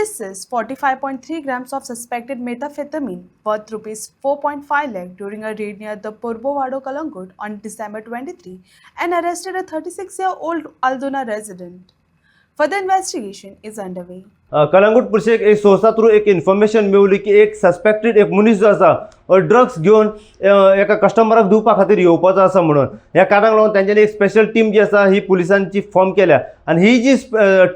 Police says 45.3 grams of suspected methamphetamine worth rupees 4.5 lakh during a raid near the Purbovado Kalangut on December 23 and arrested a 36-year-old Aldona resident. Further investigation is underway. Calangute पुलिसेक एक सोर्सा through एक information मेवली की एक suspected एक मनीस जो आसा drugs घेवन एका कस्टमराक दिवपा खातीर येवपाचो आसा म्हणून ह्या कारणाक लागून तांच्यांनी एक स्पेशल टीम जी आसा ही पुलिसांची फॉर्म केल्या आनी ही जी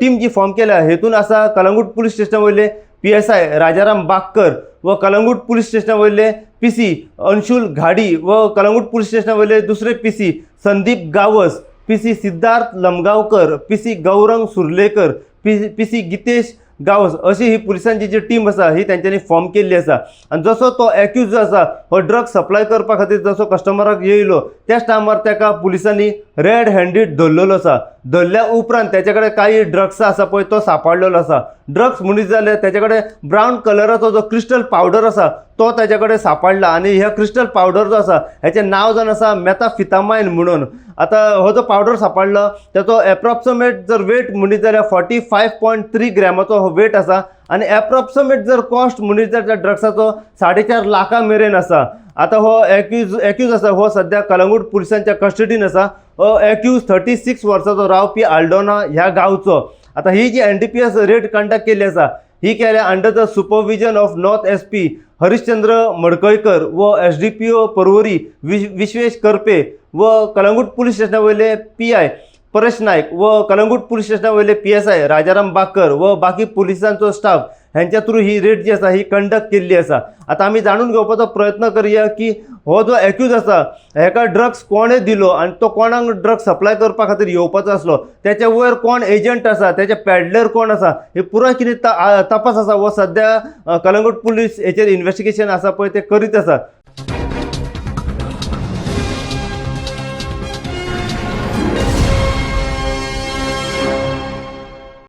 टीम जी फॉर्म केल्या हेतून आसा कलंगूट पुलीस स्टेशना वयले PSI राजाराम बागकर व कलंगूट पुलीस स्टेशना वयले PC अंशुल घाडी व कलंगूट पुलीस स्टेशना वयले दुसरे PC Sandeep Gawas PC Siddharth लमगावकर PC Gaurang सुर्लेकर PC Gitesh Gawas अशी ही पुलिसांची जी टीम आसा ही तांच्यांनी फॉर्म केल्ली आसा आनी जसो तो एक्यूज जो आसा हो ड्रग सप्लाय करपा खातीर जसो कस्टमराक येयलो त्याच टायमार ताका पुलिसांनी रेड हँडीड धरलेलो आसा धरल्या उपरांत त्याचे कडेन काही ड्रग्स आसा पळय तो सांपडलेलो आसा ड्रग्स म्हणीत जाल्यार त्याचे कडेन ब्रावन कलराचो जो क्रिस्टल पावडर आसा तो त्याचे कडेन सांपडला आनी ह्या क्रिस्टल पावडर जो आसा हेचें नांव जावन आसा मेथाफिथामाइन म्हणून आता हो जो पावडर सांपडला त्याचो एप्रॉक्सिमेट जर वेट म्हणीत जाल्यार 45.3 ग्रॅमाचो हो वेट आसा आनी एप्रॉक्सिमेट जर कॉस्ट म्हणीत जाल्यार ड्रग्साचो 4.5 लाखां मेरेन आसा. आता हो एक्यूज आसा हो सध्या कलंगूट पुलिसांच्या कस्टडीन आसा. हो एक्यूज 36 वर्साचो रावपी आल्डोना ह्या गांवचो. आता ही जी NDPS रेड कंडक्ट केली आसा ही केल्या under the supervision of north SP Harishchandra Madkaikar व SDPO पर्वरी विश्वेश करपे व कलंगूट पुलीस स्टेशना वयले PI परेश नायक व कलंगूट पुलीस स्टेशना वयले PSI राजाराम बाकर व बाकी पुलिसांचो स्टाफ ह्यांच्या थ्रू ही रेड जी आसा ही कंडक्ट केल्ली आसा. आता आमी जाणून घेवपाचो प्रयत्न करूया की हो जो एक्यूज आसा हेका ड्रग्स कोणे दिलो आनी तो कोणाक ड्रग्स सप्लाय करपा खातीर येवपाचो आसलो त्याच्या वयर कोण एजंट आसा त्याचे पॅडलर कोण आसा हे पुराय कितें तपास आसा वो सध्या कलंगूट पुलीस हेचेर इन्व्हेस्टिगेशन आसा पळय ते करीत आसा.